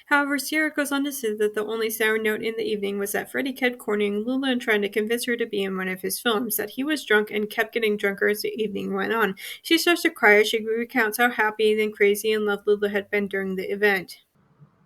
However, Sierra goes on to say that the only sour note in the evening was that Freddie kept cornering Lula and trying to convince her to be in one of his films, that he was drunk and kept getting drunker as the evening went on. She starts to cry as she recounts how happy and crazy in love Lula had been during the event.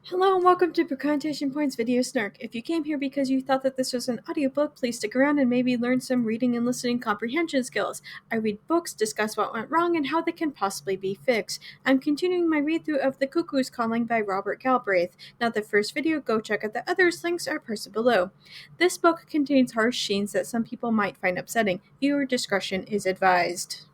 Hello and welcome to Precontation Points Video Snark. If you came here because you thought that this was an audiobook, please stick around and maybe learn some reading and listening comprehension skills. I read books, discuss what went wrong, and how they can possibly be fixed. I'm continuing my read-through of The Cuckoo's Calling by Robert Galbraith. Not the first video, go check out the others, links are posted below. This book contains harsh scenes that some people might find upsetting. Viewer discretion is advised.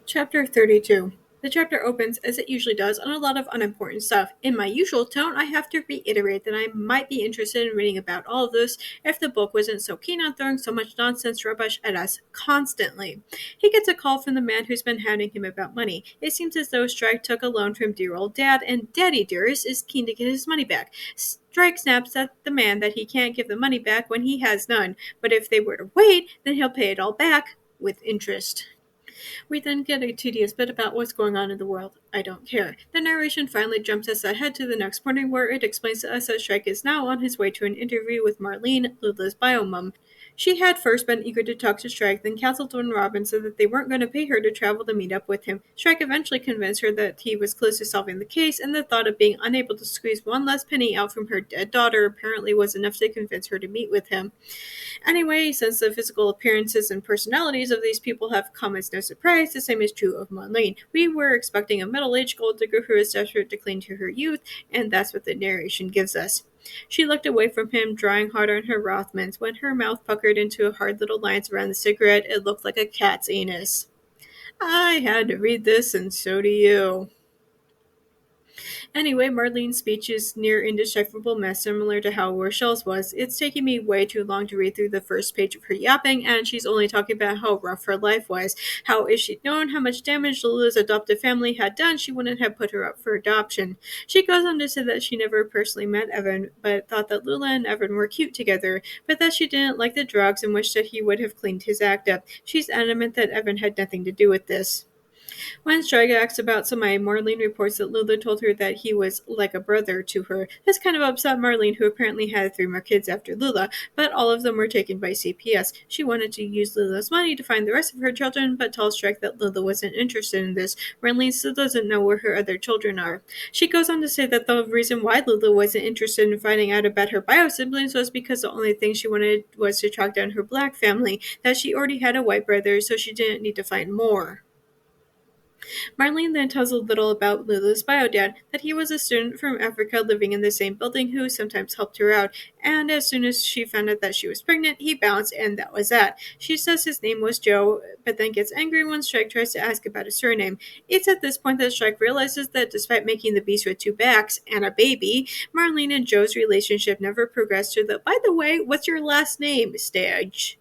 Chapter 32. The chapter opens, as it usually does, on a lot of unimportant stuff. In my usual tone, I have to reiterate that I might be interested in reading about all of this if the book wasn't so keen on throwing so much nonsense rubbish at us constantly. He gets a call from the man who's been hounding him about money. It seems as though Strike took a loan from dear old Dad, and Daddy Dearest is keen to get his money back. Strike snaps at the man that he can't give the money back when he has none, but if they were to wait, then he'll pay it all back with interest. We then get a tedious bit about what's going on in the world. I don't care. The narration finally jumps us ahead to the next morning, where it explains to us that Shrek is now on his way to an interview with Marlene, Lula's bio-mum. She had first been eager to talk to Shrek, then counseled when Robin said that they weren't going to pay her to travel to meet up with him. Shrek eventually convinced her that he was close to solving the case, and the thought of being unable to squeeze one last penny out from her dead daughter apparently was enough to convince her to meet with him. Anyway, since the physical appearances and personalities of these people have come as no surprise, the same is true of Marlene. We were expecting a middle-aged gold digger who is desperate to cling to her youth, and that's what the narration gives us. She looked away from him, drawing hard on her Rothmans. When her mouth puckered into hard little lines around the cigarette, it looked like a cat's anus. I had to read this, and so do you. Anyway, Marlene's speech is near indecipherable mess, similar to how Rochelle's was. It's taking me way too long to read through the first page of her yapping, and she's only talking about how rough her life was. How if she'd known how much damage Lula's adoptive family had done, she wouldn't have put her up for adoption. She goes on to say that she never personally met Evan, but thought that Lula and Evan were cute together, but that she didn't like the drugs and wished that he would have cleaned his act up. She's adamant that Evan had nothing to do with this. When Strike asks about Samai, Marlene reports that Lula told her that he was like a brother to her. This kind of upset Marlene, who apparently had 3 more kids after Lula, but all of them were taken by CPS. She wanted to use Lula's money to find the rest of her children, but tells Strike that Lula wasn't interested in this. Marlene still doesn't know where her other children are. She goes on to say that the reason why Lula wasn't interested in finding out about her bio-siblings was because the only thing she wanted was to track down her black family, that she already had a white brother, so she didn't need to find more. Marlene then tells a little about Lula's bio-dad, that he was a student from Africa living in the same building who sometimes helped her out, and as soon as she found out that she was pregnant, he bounced, and that was that. She says his name was Joe, but then gets angry when Strike tries to ask about his surname. It's at this point that Strike realizes that despite making the beast with 2 backs and a baby, Marlene and Joe's relationship never progressed to the, by the way, what's your last name, stage.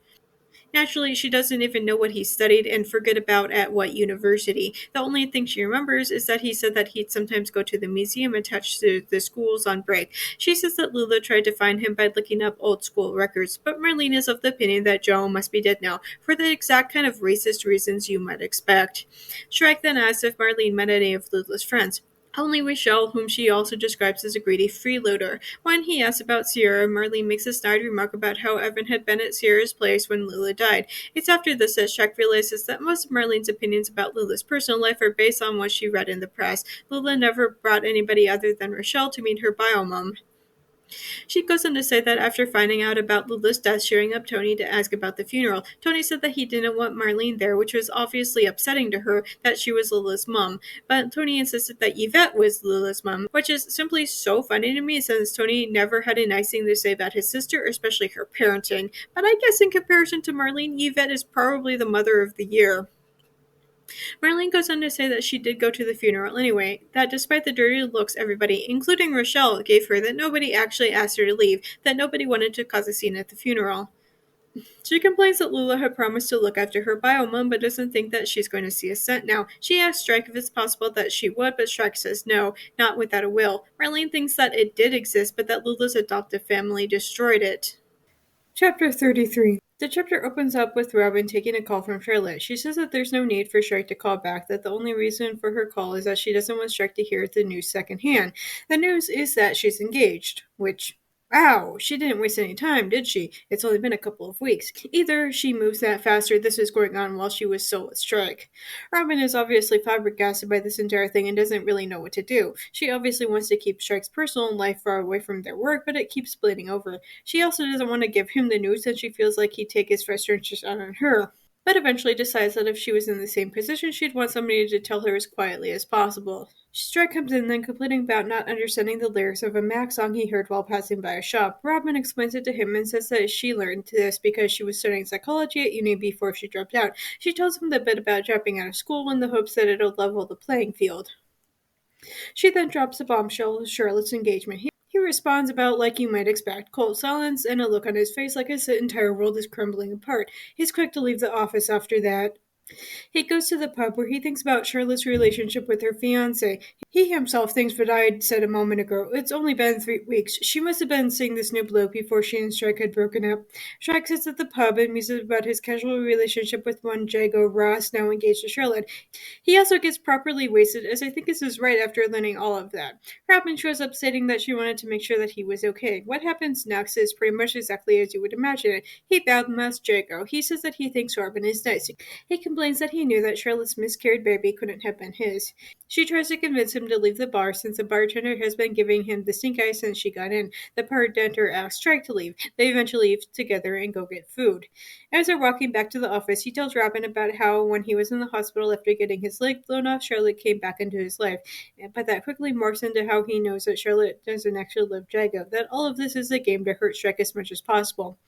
Naturally, she doesn't even know what he studied and forget about at what university. The only thing she remembers is that he said that he'd sometimes go to the museum attached to the schools on break. She says that Lula tried to find him by looking up old school records, but Marlene is of the opinion that Joe must be dead now, for the exact kind of racist reasons you might expect. Shrek then asks if Marlene met any of Lula's friends. Only Rochelle, whom she also describes as a greedy freeloader. When he asks about Sierra, Marlene makes a snide remark about how Evan had been at Sierra's place when Lula died. It's after this that Shrek realizes that most of Marlene's opinions about Lula's personal life are based on what she read in the press. Lula never brought anybody other than Rochelle to meet her bio-mum. She goes on to say that after finding out about Lula's death, cheering up Tony to ask about the funeral. Tony said that he didn't want Marlene there, which was obviously upsetting to her that she was Lula's mom. But Tony insisted that Yvette was Lula's mom, which is simply so funny to me since Tony never had a nice thing to say about his sister, especially her parenting. But I guess in comparison to Marlene, Yvette is probably the mother of the year. Marlene goes on to say that she did go to the funeral anyway, that despite the dirty looks everybody, including Rochelle, gave her, that nobody actually asked her to leave, that nobody wanted to cause a scene at the funeral. She complains that Lula had promised to look after her bio-mum, but doesn't think that she's going to see a cent now. She asks Strike if it's possible that she would, but Strike says no, not without a will. Marlene thinks that it did exist, but that Lula's adoptive family destroyed it. Chapter 33. The chapter opens up with Robin taking a call from Charlotte. She says that there's no need for Shrek to call back, that the only reason for her call is that she doesn't want Shrek to hear the news secondhand. The news is that she's engaged, which, wow, she didn't waste any time, did she? It's only been a couple of weeks. Either she moves that fast or this is going on while she was still with Shrek. Robin is obviously flabbergasted by this entire thing and doesn't really know what to do. She obviously wants to keep Shrek's personal life far away from their work, but it keeps bleeding over. She also doesn't want to give him the news and she feels like he'd take his frustrations out on her, but eventually decides that if she was in the same position, she'd want somebody to tell her as quietly as possible. Strike comes in then complaining about not understanding the lyrics of a Mac song he heard while passing by a shop. Robin explains it to him and says that she learned this because she was studying psychology at uni before she dropped out. She tells him the bit about dropping out of school in the hopes that it'll level the playing field. She then drops a bombshell of Charlotte's engagement. He responds about like you might expect, cold silence and a look on his face like his entire world is crumbling apart. He's quick to leave the office after that. He goes to the pub where he thinks about Charlotte's relationship with her fiancé. He himself thinks what I'd said a moment ago. It's only been 3 weeks. She must have been seeing this new bloke before she and Shrek had broken up. Shrek sits at the pub and muses about his casual relationship with one Jago Ross, now engaged to Charlotte. He also gets properly wasted, as I think this is right after learning all of that. Robin shows up stating that she wanted to make sure that he was okay. What happens next is pretty much exactly as you would imagine it. He badmouths Jago. He says that he thinks Robin is nice. He complains that he knew that Charlotte's miscarried baby couldn't have been his. She tries to convince him to leave the bar since the bartender has been giving him the stink eye since she got in. The bartender asks Shrek to leave. They eventually leave together and go get food. As they're walking back to the office, he tells Robin about how when he was in the hospital after getting his leg blown off, Charlotte came back into his life. But that quickly morphs into how he knows that Charlotte doesn't actually love Jago, that all of this is a game to hurt Shrek as much as possible.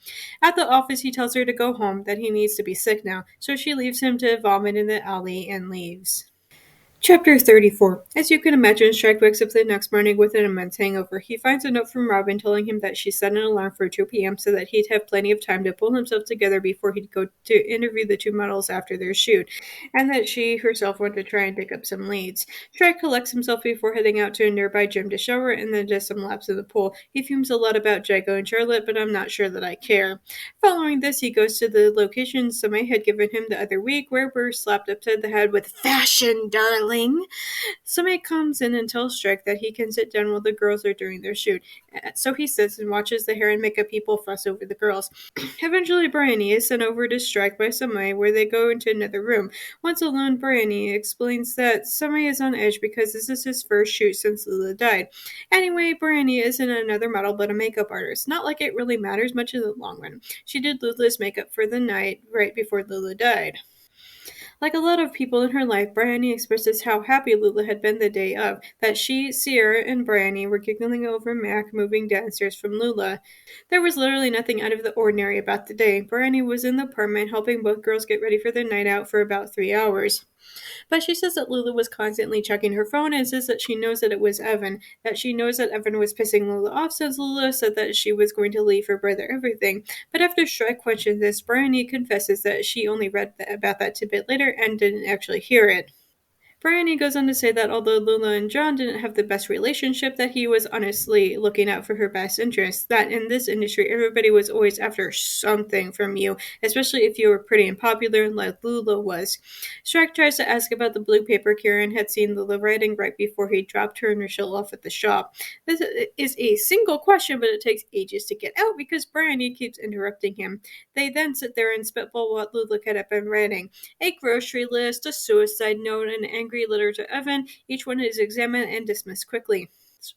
At the office, he tells her to go home, that he needs to be sick now, so she leaves him to vomit in the alley and leaves. Chapter 34. As you can imagine, Shrek wakes up the next morning with an immense hangover. He finds a note from Robin telling him that she set an alarm for 2 p.m. so that he'd have plenty of time to pull himself together before he'd go to interview the two models after their shoot, and that she herself wanted to try and pick up some leads. Shrek collects himself before heading out to a nearby gym to shower and then does some laps in the pool. He fumes a lot about Jago and Charlotte, but I'm not sure that I care. Following this, he goes to the location Somay had given him the other week, where we're slapped upside the head with "Fashion, darling!" Somebody comes in and tells Shrek that he can sit down while the girls are doing their shoot. So he sits and watches the hair and makeup people fuss over the girls. Eventually, Bryony is sent over to Shrek by Somay, where they go into another room. Once alone, Bryony explains that Somay is on edge because this is his first shoot since Lula died. Anyway, Bryony isn't another model but a makeup artist. Not like it really matters much in the long run. She did Lula's makeup for the night right before Lula died. Like a lot of people in her life, Bryony expresses how happy Lula had been the day of, that she, Sierra, and Bryony were giggling over Mac moving downstairs from Lula. There was literally nothing out of the ordinary about the day. Bryony was in the apartment helping both girls get ready for their night out for about 3 hours. But she says that Lula was constantly checking her phone and says that she knows that it was Evan, that she knows that Evan was pissing Lula off since Lula said that she was going to leave her brother everything. But after Shrek questions this, Bryony confesses that she only read about that tidbit later and didn't actually hear it. Bryony goes on to say that although Lula and John didn't have the best relationship, that he was honestly looking out for her best interests, that in this industry everybody was always after something from you, especially if you were pretty and popular like Lula was. Shrek tries to ask about the blue paper Kieran had seen Lula writing right before he dropped her and Rochelle off at the shop. This is a single question, but it takes ages to get out because Bryony keeps interrupting him. They then sit there and spitball what Lula could have been writing. A grocery list, a suicide note, an angry letter to Evan. Each one is examined and dismissed quickly.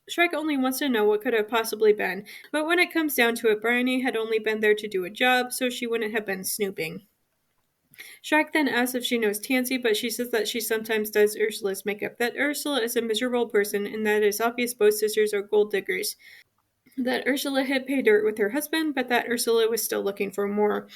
Shrek only wants to know what could have possibly been, but when it comes down to it, Bryony had only been there to do a job, so she wouldn't have been snooping. Shrek then asks if she knows Tansy, but she says that she sometimes does Ursula's makeup, that Ursula is a miserable person, and that it is obvious both sisters are gold diggers. That Ursula had paid dirt with her husband, but that Ursula was still looking for more.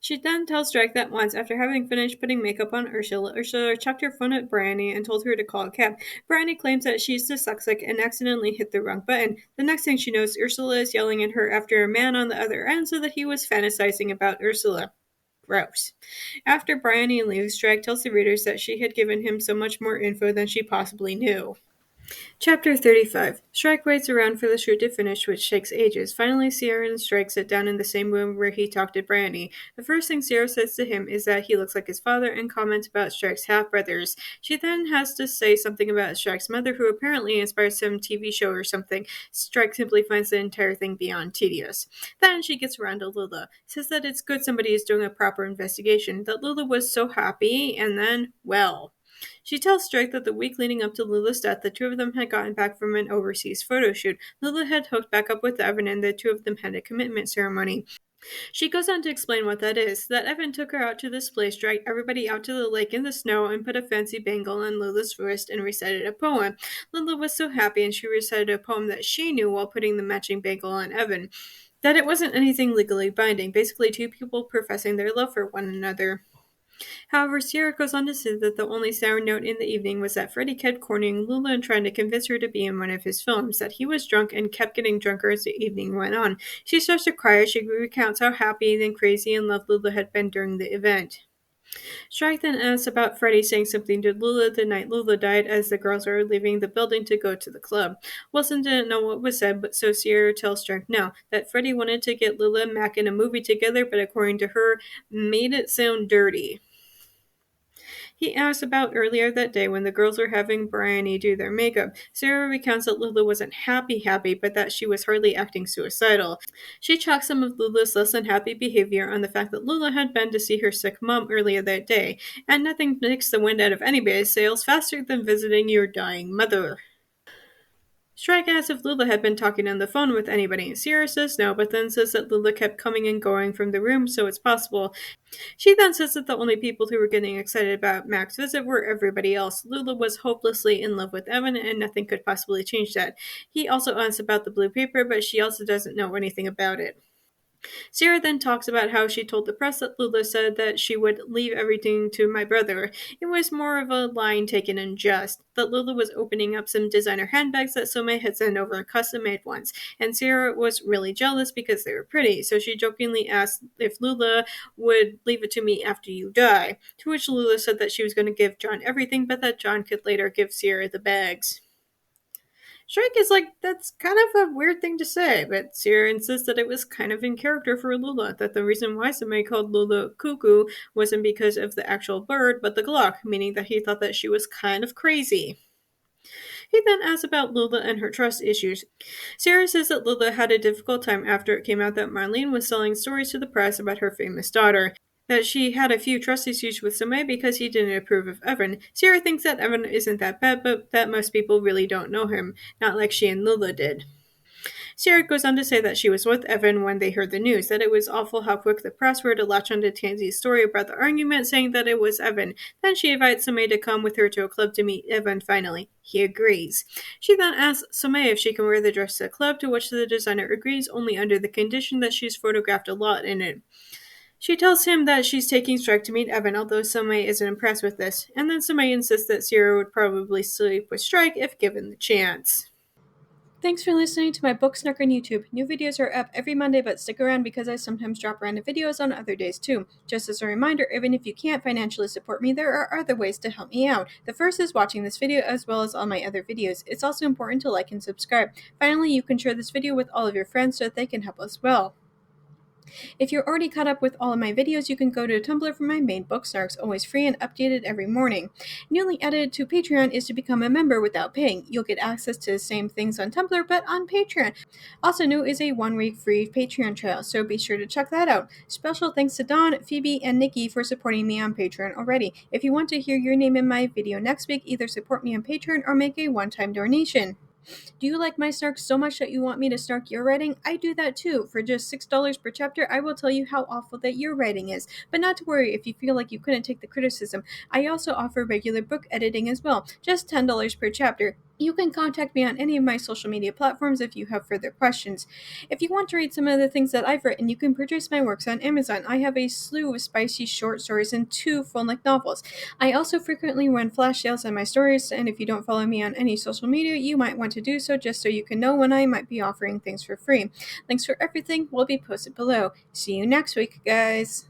She then tells Shrek that once, after having finished putting makeup on Ursula chucked her phone at Bryony and told her to call a cab. Bryony claims that she's dyslexic and accidentally hit the wrong button. The next thing she knows, Ursula is yelling at her after a man on the other end so that he was fantasizing about Ursula. Gross. After Bryony leaves, Shrek tells the readers that she had given him so much more info than she possibly knew. Chapter 35. Strike waits around for the shoot to finish, which takes ages. Finally, Sierra and Strike sit down in the same room where he talked to Brandy. The first thing Sierra says to him is that he looks like his father and comments about Strike's half-brothers. She then has to say something about Strike's mother, who apparently inspired some TV show or something. Strike simply finds the entire thing beyond tedious. Then she gets around to Lula, says that it's good somebody is doing a proper investigation, that Lula was so happy, and then, well... She tells Strike that the week leading up to Lula's death, the two of them had gotten back from an overseas photo shoot. Lula had hooked back up with Evan, and the two of them had a commitment ceremony. She goes on to explain what that is, that Evan took her out to this place, dragged everybody out to the lake in the snow, and put a fancy bangle on Lula's wrist and recited a poem. Lula was so happy, and she recited a poem that she knew while putting the matching bangle on Evan. That it wasn't anything legally binding, basically two people professing their love for one another. However, Sierra goes on to say that the only sour note in the evening was that Freddie kept cornering Lula and trying to convince her to be in one of his films, that he was drunk and kept getting drunker as the evening went on. She starts to cry as she recounts how happy and crazy in love Lula had been during the event. Strike then asks about Freddie saying something to Lula the night Lula died as the girls were leaving the building to go to the club. Wilson didn't know what was said, but so Sierra tells Strike no, that Freddie wanted to get Lula and Mac in a movie together, but according to her, made it sound dirty. He asked about earlier that day when the girls were having Bryony do their makeup. Sarah recounts that Lula wasn't happy, but that she was hardly acting suicidal. She chalks some of Lula's less than happy behavior on the fact that Lula had been to see her sick mom earlier that day, and nothing takes the wind out of anybody's sails faster than visiting your dying mother. Strike asks if Lula had been talking on the phone with anybody. Sierra says no, but then says that Lula kept coming and going from the room, so it's possible. She then says that the only people who were getting excited about Mac's visit were everybody else. Lula was hopelessly in love with Evan, and nothing could possibly change that. He also asks about the blue paper, but she also doesn't know anything about it. Sarah then talks about how she told the press that Lula said that she would leave everything to my brother. It was more of a line taken in jest, that Lula was opening up some designer handbags that Somei had sent over custom-made ones, and Sarah was really jealous because they were pretty, so she jokingly asked if Lula would leave it to me after you die, to which Lula said that she was going to give John everything, but that John could later give Sarah the bags. Strike is like, that's kind of a weird thing to say, but Sierra insists that it was kind of in character for Lula, that the reason why somebody called Lula Cuckoo wasn't because of the actual bird, but the Glock, meaning that he thought that she was kind of crazy. He then asks about Lula and her trust issues. Sarah says that Lula had a difficult time after it came out that Marlene was selling stories to the press about her famous daughter, that she had a few trust issues with Somei because he didn't approve of Evan. Sarah thinks that Evan isn't that bad, but that most people really don't know him, not like she and Lula did. Sarah goes on to say that she was with Evan when they heard the news, that it was awful how quick the press were to latch onto Tansy's story about the argument, saying that it was Evan. Then she invites Somei to come with her to a club to meet Evan finally. He agrees. She then asks Somei if she can wear the dress to the club, to which the designer agrees, only under the condition that she's photographed a lot in it. She tells him that she's taking Strike to meet Evan, although Somei isn't impressed with this, and then Somei insists that Sierra would probably sleep with Strike if given the chance. Thanks for listening to my book Snark on YouTube. New videos are up every Monday, but stick around because I sometimes drop random videos on other days too. Just as a reminder, even if you can't financially support me, there are other ways to help me out. The first is watching this video as well as all my other videos. It's also important to like and subscribe. Finally, you can share this video with all of your friends so that they can help as well. If you're already caught up with all of my videos, you can go to Tumblr for my main book, Snark's always free and updated every morning. Newly added to Patreon is to become a member without paying. You'll get access to the same things on Tumblr, but on Patreon. Also new is a 1-week free Patreon trial, so be sure to check that out. Special thanks to Dawn, Phoebe, and Nikki for supporting me on Patreon already. If you want to hear your name in my video next week, either support me on Patreon or make a one-time donation. Do you like my snark so much that you want me to snark your writing? I do that too. For just $6 per chapter, I will tell you how awful that your writing is. But not to worry if you feel like you couldn't take the criticism. I also offer regular book editing as well, just $10 per chapter. You can contact me on any of my social media platforms if you have further questions. If you want to read some of the things that I've written, you can purchase my works on Amazon. I have a slew of spicy short stories and 2 full-length novels. I also frequently run flash sales on my stories, and if you don't follow me on any social media, you might want to do so just so you can know when I might be offering things for free. Links for everything will be posted below. See you next week, guys!